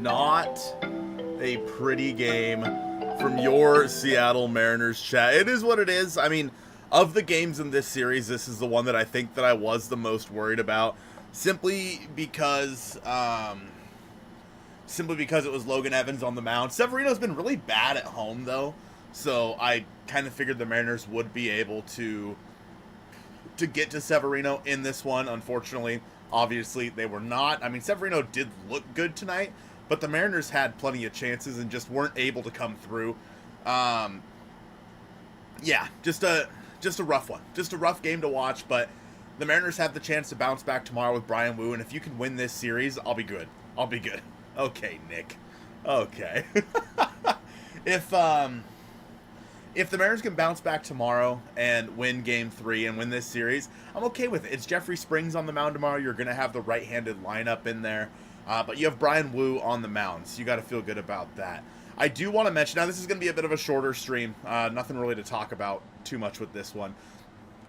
not a pretty game from your Seattle Mariners chat. It is what it is. I mean, of the games in this series, this is the one that I think that I was the most worried about, simply because it was Logan Evans on the mound. Severino's been really bad at home, though, so I kind of figured the Mariners would be able to get to Severino in this one. Unfortunately, obviously, they were not. I mean, Severino did look good tonight, but the Mariners had plenty of chances and just weren't able to come through. Yeah, just a rough one. Just a rough game to watch, but the Mariners have the chance to bounce back tomorrow with Bryan Woo, and if you can win this series, I'll be good. I'll be good. Okay, Nick. Okay. If the Mariners can bounce back tomorrow and win Game 3 and win this series, I'm okay with it. It's Jeffrey Springs on the mound tomorrow. You're going to have the right-handed lineup in there. But you have Bryan Woo on the mound, so you got to feel good about that. I do want to mention, now this is going to be a bit of a shorter stream. Nothing really to talk about too much with this one.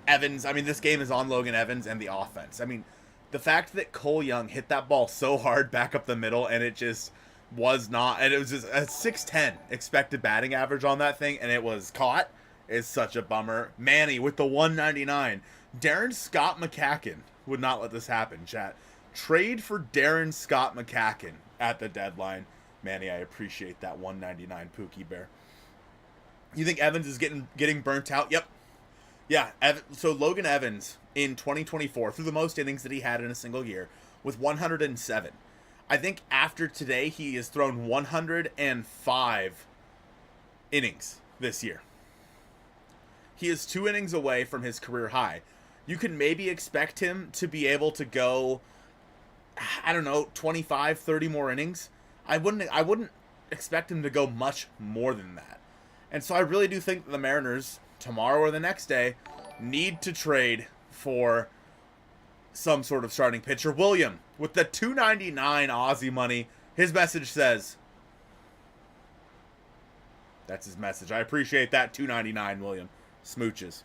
Evans, I mean, this game is on Logan Evans and the offense. I mean, the fact that Cole Young hit that ball so hard back up the middle and it just was not, and it was just a 610 expected batting average on that thing, and it was caught, is such a bummer. Manny with the 199. Darren Scott McCacken would not let this happen, chat. Trade for Darren Scott McCacken at the deadline. Manny, I appreciate that 199, Pookie Bear. You think Evans is getting burnt out? Yep. Yeah, so Logan Evans in 2024, through the most innings that he had in a single year, with 107. I think after today, he has thrown 105 innings this year. He is 2 innings away from his career high. You can maybe expect him to be able to go, I don't know, 25, 30 more innings. I wouldn't expect him to go much more than that. And so I really do think that the Mariners, tomorrow or the next day, need to trade for some sort of starting pitcher. William, with the $2.99 Aussie money, his message says, that's his message. I appreciate that $2.99, William. Smooches.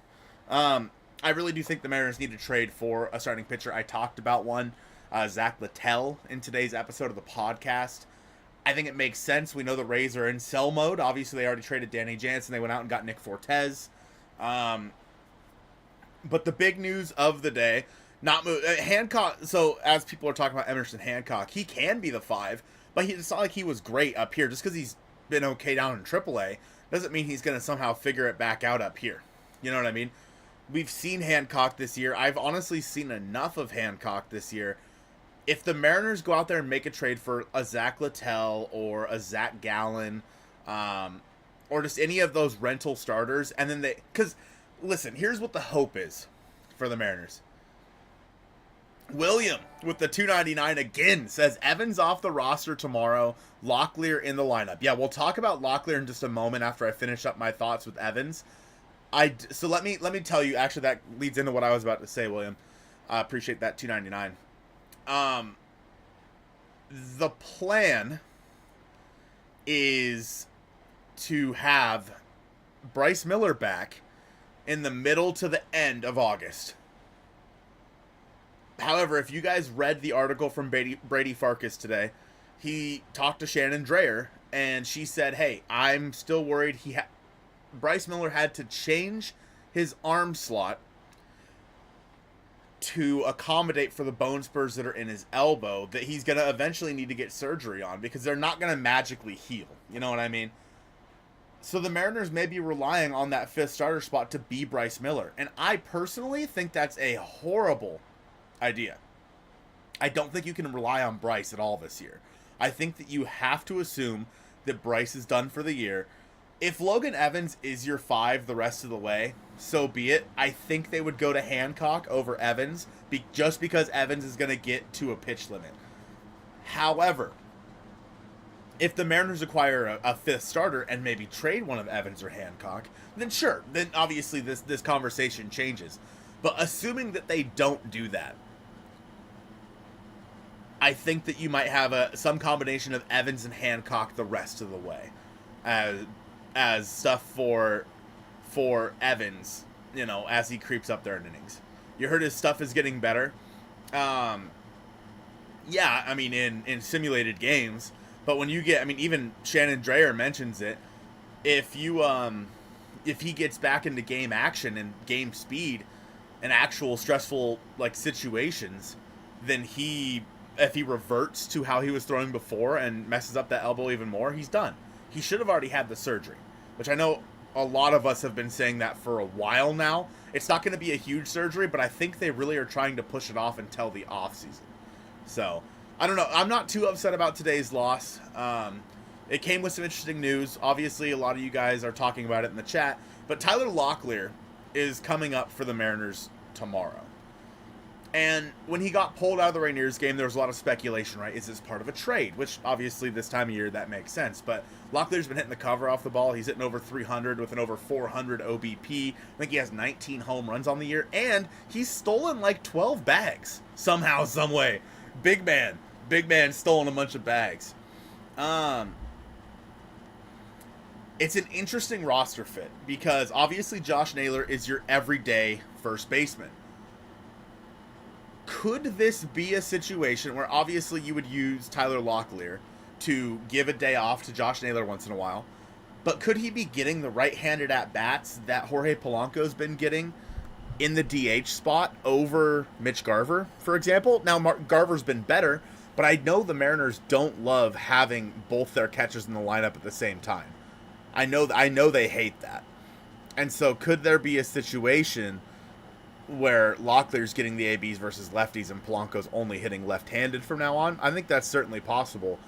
I really do think the Mariners need to trade for a starting pitcher. I talked about one, Zach Littell, in today's episode of the podcast. I think it makes sense. We know the Rays are in sell mode. Obviously, they already traded Danny Jansen. They went out and got Nick Fortes. But the big news of the day, Hancock. So as people are talking about Emerson Hancock, he can be the 5, but it's not like he was great up here. Just because he's been okay down in AAA doesn't mean he's going to somehow figure it back out up here. You know what I mean? We've seen Hancock this year. I've honestly seen enough of Hancock this year. If the Mariners go out there and make a trade for a Zach Littell or a Zach Gallen, or just any of those rental starters, and then because listen, here's what the hope is for the Mariners. William with the $2.99 again says Evans off the roster tomorrow, Locklear in the lineup. Yeah, we'll talk about Locklear in just a moment after I finish up my thoughts with Evans. So let me tell you, actually that leads into what I was about to say, William. I appreciate that $2.99. The plan is to have Bryce Miller back in the middle to the end of August. However, if you guys read the article from Brady Farkas today, he talked to Shannon Drayer, and she said, hey, I'm still worried Bryce Miller had to change his arm slot to accommodate for the bone spurs that are in his elbow that he's going to eventually need to get surgery on because they're not going to magically heal. You know what I mean? So the Mariners may be relying on that 5th starter spot to be Bryce Miller. And I personally think that's a horrible idea. I don't think you can rely on Bryce at all this year. I think that you have to assume that Bryce is done for the year. If Logan Evans is your 5 the rest of the way, so be it. I think they would go to Hancock over Evans just because Evans is going to get to a pitch limit. However, if the Mariners acquire a 5th starter and maybe trade one of Evans or Hancock, then sure. Then obviously this conversation changes. But assuming that they don't do that, I think that you might have some combination of Evans and Hancock the rest of the way. As stuff for Evans, you know, as he creeps up there in innings. You heard his stuff is getting better. Yeah, I mean, in simulated games, But when you get, I mean, even Shannon Drayer mentions it. If he gets back into game action and game speed and actual stressful like situations, then if he reverts to how he was throwing before and messes up that elbow even more, he's done. He should have already had the surgery, which I know a lot of us have been saying that for a while now. It's not going to be a huge surgery, but I think they really are trying to push it off until the off season. So I don't know. I'm not too upset about today's loss. It came with some interesting news. Obviously, a lot of you guys are talking about it in the chat, but Tyler Locklear is coming up for the Mariners tomorrow. And when he got pulled out of the Rainiers game, there was a lot of speculation, right? Is this part of a trade? Which, obviously, this time of year, that makes sense. But Locklear's been hitting the cover off the ball. He's hitting over 300 with an over 400 OBP. I think he has 19 home runs on the year. And he's stolen like 12 bags. Somehow, some way. Big man. Big man stolen a bunch of bags. It's an interesting roster fit because obviously Josh Naylor is your everyday first baseman. Could this be a situation where obviously you would use Tyler Locklear to give a day off to Josh Naylor once in a while, but could he be getting the right-handed at-bats that Jorge Polanco's been getting in the DH spot over Mitch Garver, for example? Now, Garver's been better, but I know the Mariners don't love having both their catchers in the lineup at the same time. I know they hate that. And so could there be a situation where Locklear's getting the ABs versus lefties and Polanco's only hitting left-handed from now on? I think that's certainly possible.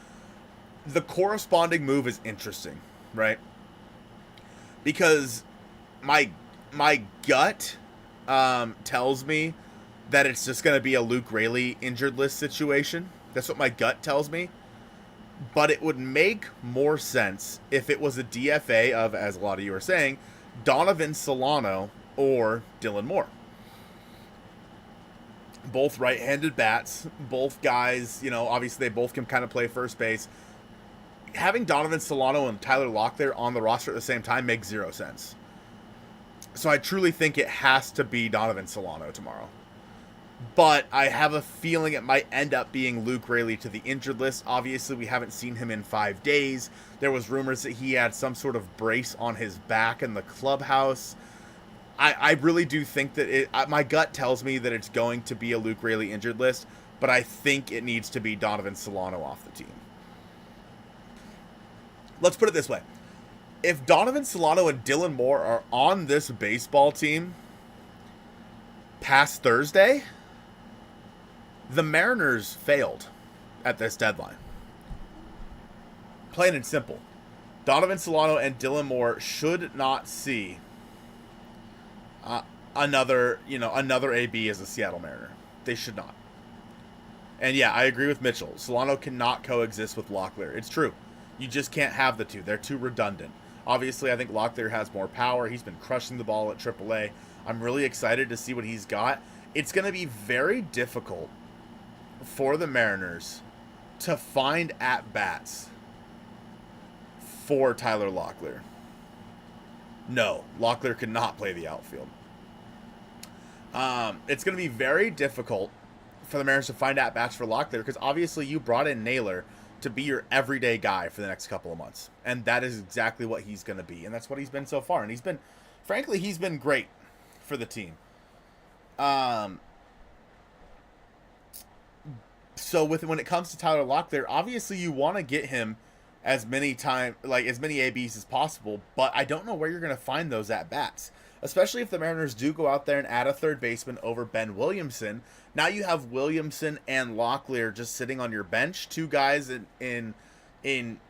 The corresponding move is interesting, right? Because my gut tells me that it's just going to be a Luke Raley injured list situation. That's what my gut tells me. But it would make more sense if it was a DFA of, as a lot of you are saying, Donovan Solano or Dylan Moore. Both right-handed bats, both guys, obviously they both can kind of play first base. Having Donovan Solano and Tyler Locklear on the roster at the same time makes zero sense. So I truly think it has to be Donovan Solano tomorrow. But I have a feeling it might end up being Luke Raley to the injured list. Obviously, we haven't seen him in 5 days. There was rumors that he had some sort of brace on his back in the clubhouse. I really do think that my gut tells me that it's going to be a Luke Raley injured list, but I think it needs to be Donovan Solano off the team. Let's put it this way. If Donovan Solano and Dylan Moore are on this baseball team past Thursday, the Mariners failed at this deadline. Plain and simple. Donovan Solano and Dylan Moore should not see another AB as a Seattle Mariner. They should not. And yeah, I agree with Mitchell. Solano cannot coexist with Locklear. It's true. You just can't have the two. They're too redundant. Obviously, I think Locklear has more power. He's been crushing the ball at AAA. I'm really excited to see what he's got. It's going to be very difficult for the Mariners to find at-bats for Tyler Locklear. No, Locklear could not play the outfield. It's going to be very difficult for the Mariners to find at-bats for Locklear because obviously you brought in Naylor to be your everyday guy for the next couple of months. And that is exactly what he's going to be. And that's what he's been so far. And he's been great for the team. So when it comes to Tyler Locklear, obviously you want to get him as many ABs as possible, but I don't know where you're going to find those at bats, especially if the Mariners do go out there and add a third baseman over Ben Williamson. Now you have Williamson and Locklear just sitting on your bench, two guys in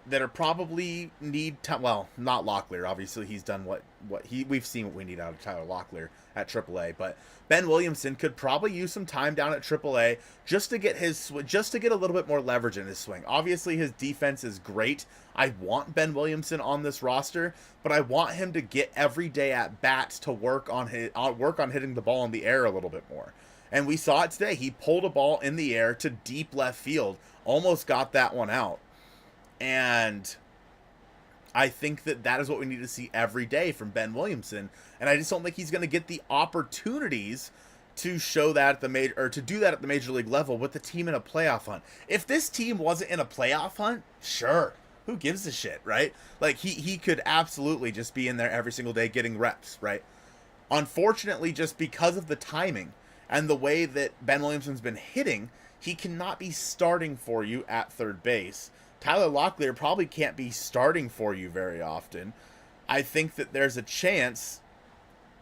that are probably need time. Well, not Locklear. Obviously, he's done we've seen what we need out of Tyler Locklear at AAA. But Ben Williamson could probably use some time down at AAA just to get a little bit more leverage in his swing. Obviously, his defense is great. I want Ben Williamson on this roster, but I want him to get every day at bats to work on hitting the ball in the air a little bit more. And we saw it today. He pulled a ball in the air to deep left field, almost got that one out. And I think that is what we need to see every day from Ben Williamson. And I just don't think he's going to get the opportunities to show that at the to do that at the major league level with the team in a playoff hunt. If this team wasn't in a playoff hunt, sure, who gives a shit, right? Like he could absolutely just be in there every single day getting reps, right? Unfortunately, just because of the timing and the way that Ben Williamson's been hitting, he cannot be starting for you at third base. Tyler Locklear probably can't be starting for you very often. I think that there's a chance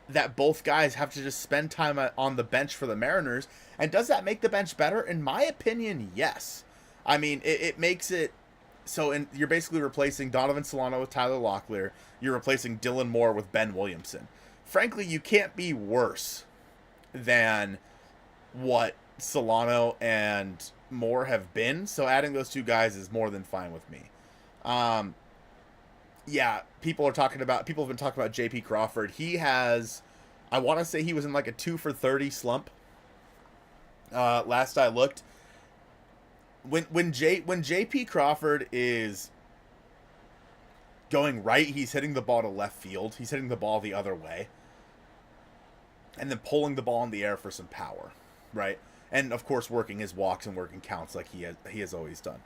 that both guys have to just spend time on the bench for the Mariners. And does that make the bench better? In my opinion, yes. I mean, it makes it so you're basically replacing Donovan Solano with Tyler Locklear. You're replacing Dylan Moore with Ben Williamson. Frankly, you can't be worse than what Solano and Moore have been. So adding those two guys is more than fine with me. Yeah, people have been talking about JP Crawford. He has, I want to say he was in like a 2 for 30 slump. Last I looked. When JP Crawford is going right, he's hitting the ball to left field. He's hitting the ball the other way. And then pulling the ball in the air for some power, right? And of course working his walks and working counts like he has always done.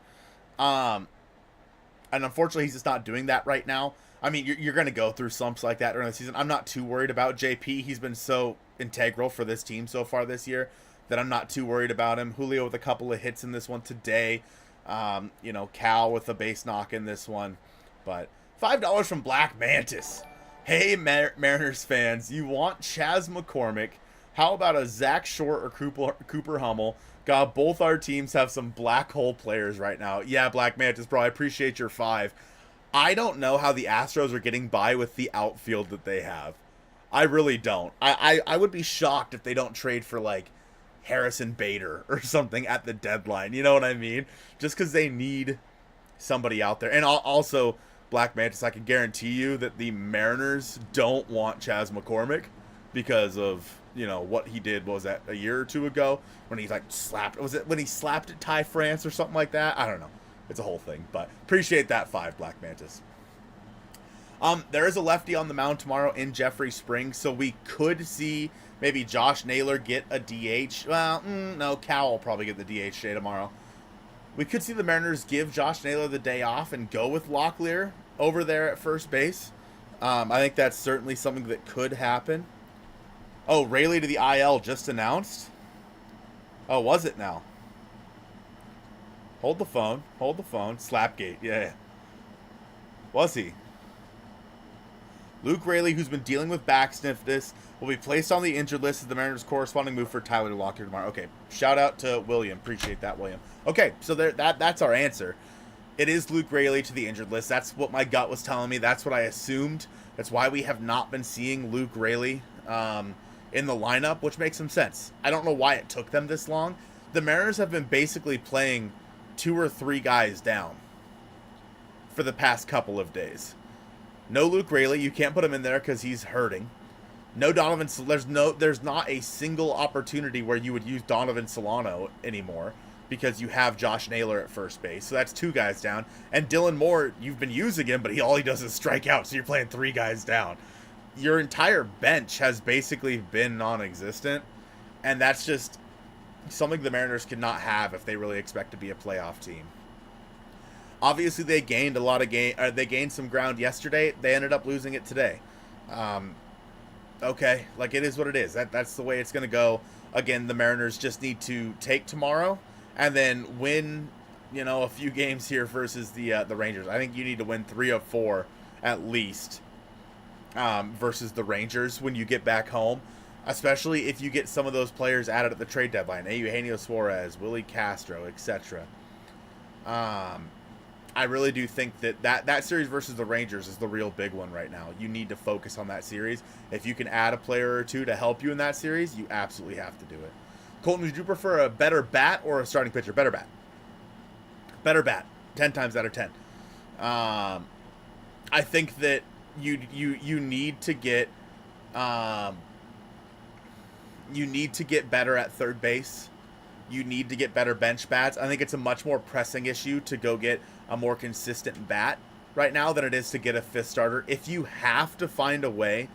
And unfortunately, he's just not doing that right now. I mean, you're going to go through slumps like that during the season. I'm not too worried about JP. He's been so integral for this team so far this year that I'm not too worried about him. Julio with a couple of hits in this one today. Cal with a base knock in this one. But $5 from Black Mantis. Hey, Mariners fans, you want Chas McCormick? How about a Zach Short or Cooper Hummel? God, both our teams have some black hole players right now. Yeah, Black Mantis, bro, I appreciate your 5. I don't know how the Astros are getting by with the outfield that they have. I really don't. I would be shocked if they don't trade for, like, Harrison Bader or something at the deadline. You know what I mean? Just because they need somebody out there. And also, Black Mantis, I can guarantee you that the Mariners don't want Chas McCormick because of, what he did, was that a year or two ago when he was it when he slapped at Ty France or something like that? I don't know. It's a whole thing, but appreciate that 5, Black Mantis. There is a lefty on the mound tomorrow in Jeffrey Springs, so we could see maybe Josh Naylor get a DH. Well, no, Cal will probably get the DH day tomorrow. We could see the Mariners give Josh Naylor the day off and go with Locklear over there at first base. I think that's certainly something that could happen. Oh, Raley to the IL just announced? Oh, was it now? Hold the phone. Slapgate, yeah. Was he? Luke Raley, who's been dealing with back stiffness, will be placed on the injured list as the Mariners' corresponding move for Tyler Locklear tomorrow. Okay, shout out to William. Appreciate that, William. Okay, so that's our answer. It is Luke Raley to the injured list. That's what my gut was telling me. That's what I assumed. That's why we have not been seeing Luke Raley in the lineup, which makes some sense. I don't know why it took them this long. The Mariners have been basically playing 2 or 3 guys down for the past couple of days. No Luke Raley. You can't put him in there because he's hurting. No Donovan. There's not a single opportunity where you would use Donovan Solano anymore because you have Josh Naylor at first base. So that's 2 guys down. And Dylan Moore, you've been using him, but all he does is strike out. So you're playing 3 guys down. Your entire bench has basically been non-existent, and that's just something the Mariners cannot have if they really expect to be a playoff team. Obviously, they gained they gained some ground yesterday. They ended up losing it today. Okay, like it is what it is. That's the way it's going to go. Again, the Mariners just need to take tomorrow and then win, a few games here versus the Rangers. I think you need to win 3 of 4 at least. Versus the Rangers when you get back home, especially if you get some of those players added at the trade deadline, Eugenio Suarez, Willie Castro, etc. I really do think that series versus the Rangers is the real big one right now. You need to focus on that series. If you can add a player or 2 to help you in that series, you absolutely have to do it. Colton, would you prefer a better bat or a starting pitcher? Better bat. Better bat. 10 times out of 10. I think that you need to get better at third base. You need to get better bench bats. I think it's a much more pressing issue to go get a more consistent bat right now than it is to get a 5th starter. If you have to find a way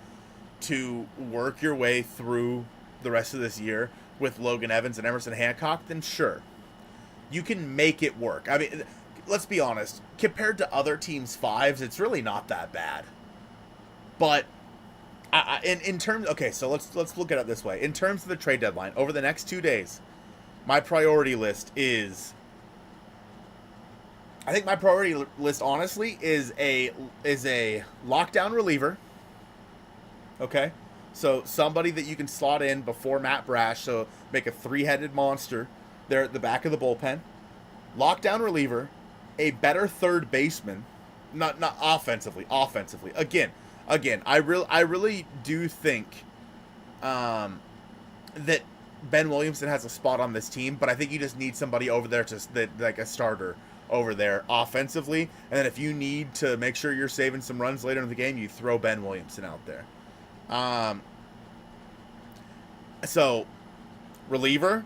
to work your way through the rest of this year with Logan Evans and Emerson Hancock, then sure, you can make it work. I mean, let's be honest. Compared to other teams' fives, it's really not that bad. But in terms, okay, so let's look at it this way. In terms of the trade deadline, over the next 2 days, my priority list is. I think my priority list, honestly, is a lockdown reliever. Okay, so somebody that you can slot in before Matt Brash, so make a three-headed monster there at the back of the bullpen. Lockdown reliever, a better third baseman, not offensively. Again, I really do think that Ben Williamson has a spot on this team, but I think you just need somebody over there like a starter over there offensively, and then if you need to make sure you're saving some runs later in the game, you throw Ben Williamson out there. So reliever,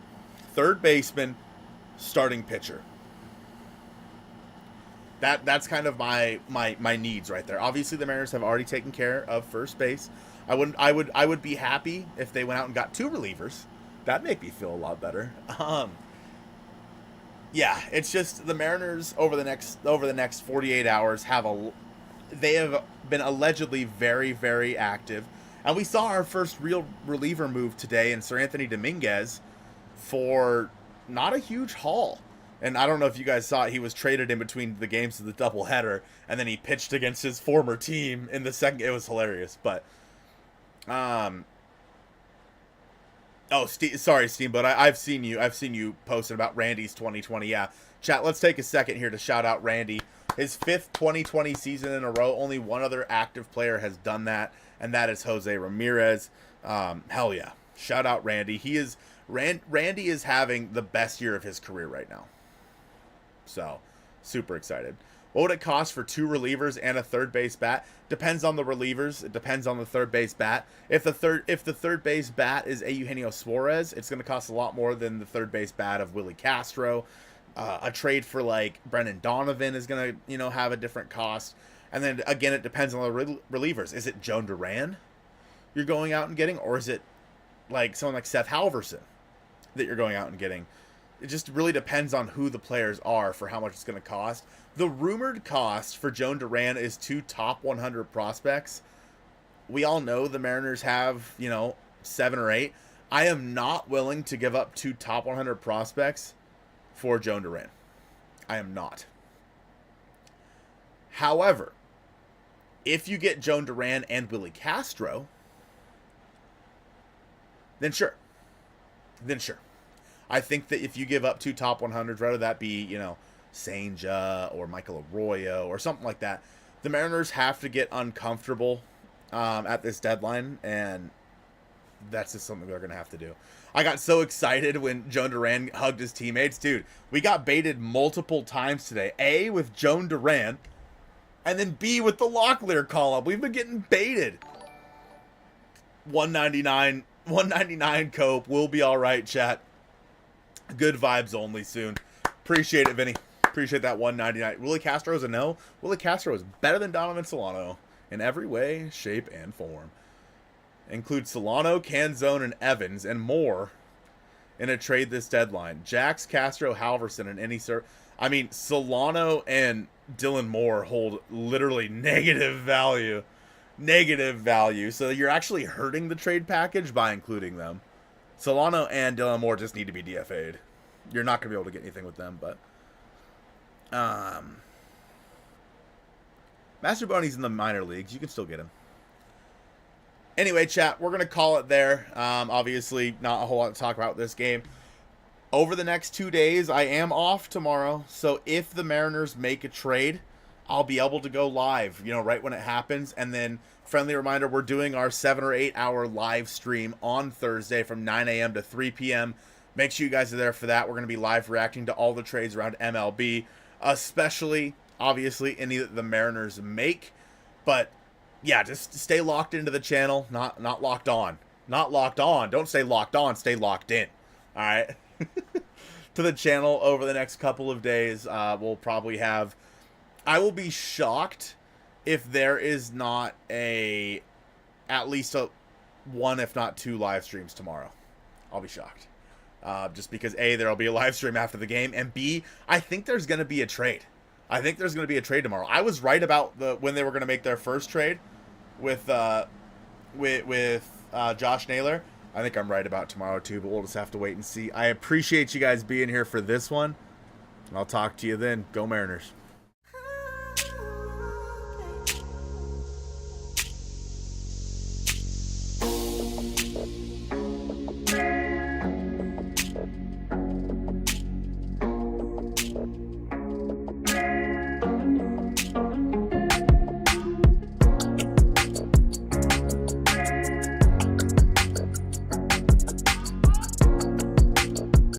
third baseman, starting pitcher. That's kind of my needs right there. Obviously, the Mariners have already taken care of first base. I would be happy if they went out and got two relievers. That'd make me feel a lot better. Yeah, it's just the Mariners over the next 48 hours they have been allegedly very, very active. And we saw our first real reliever move today in Sir Anthony Dominguez for not a huge haul. And I don't know if you guys saw it, he was traded in between the games of the doubleheader, and then he pitched against his former team in the second. It was hilarious, but sorry, Steamboat. I've seen you posting about Randy's 2020. Yeah, chat. Let's take a second here to shout out Randy. His 5th 2020 season in a row. Only one other active player has done that, and that is Jose Ramirez. Hell yeah! Shout out Randy. Randy is having the best year of his career right now. So, super excited. What would it cost for 2 relievers and a third base bat? Depends on the relievers. It depends on the third base bat. If the third base bat is Eugenio Suarez, it's going to cost a lot more than the third base bat of Willie Castro. A trade for like Brendan Donovan is going to have a different cost. And then again, it depends on the relievers. Is it Joan Duran you're going out and getting, or is it like someone like Seth Halverson that you're going out and getting? It just really depends on who the players are for how much it's going to cost. The rumored cost for Joan Duran is 2 top 100 prospects. We all know the Mariners have, 7 or 8. I am not willing to give up 2 top 100 prospects for Joan Duran. I am not. However, if you get Joan Duran and Willie Castro, then sure. I think that if you give up 2 top 100s, whether that be, Senja or Michael Arroyo or something like that, the Mariners have to get uncomfortable at this deadline, and that's just something they're going to have to do. I got so excited when Joan Duran hugged his teammates. Dude, we got baited multiple times today. A, with Joan Duran, and then B, with the Locklear call-up. We've been getting baited. 199 Cope. We'll be all right, chat. Good vibes only soon. Appreciate it, Vinny. Appreciate that 199. Willie Castro is a no. Willie Castro is better than Donovan Solano in every way, shape, and form. Include Solano, Canzone, and Evans, and more in a trade this deadline. Jax, Castro, Halverson, and any Solano and Dylan Moore hold literally negative value. So you're actually hurting the trade package by including them. Solano and Dylan Moore just need to be DFA'd. You're not going to be able to get anything with them, but Master Boney's in the minor leagues. You can still get him. Anyway, chat, we're going to call it there. Obviously, not a whole lot to talk about this game. Over the next 2 days, I am off tomorrow, so if the Mariners make a trade, I'll be able to go live, right when it happens. And then, friendly reminder, we're doing our 7 or 8 hour live stream on Thursday from 9 a.m. to 3 p.m. Make sure you guys are there for that. We're going to be live reacting to all the trades around MLB, especially, obviously, any that the Mariners make. But yeah, just stay locked into the channel, not locked on. Not locked on. Don't stay locked on, stay locked in. All right? To the channel over the next couple of days. We'll probably have... I will be shocked if there is not at least 1, if not 2 live streams tomorrow. I'll be shocked. Just because A, there'll be a live stream after the game, and B, I think there's going to be a trade. I think there's going to be a trade tomorrow. I was right about when they were going to make their first trade with Josh Naylor. I think I'm right about tomorrow too, but we'll just have to wait and see. I appreciate you guys being here for this one. I'll talk to you then. Go Mariners.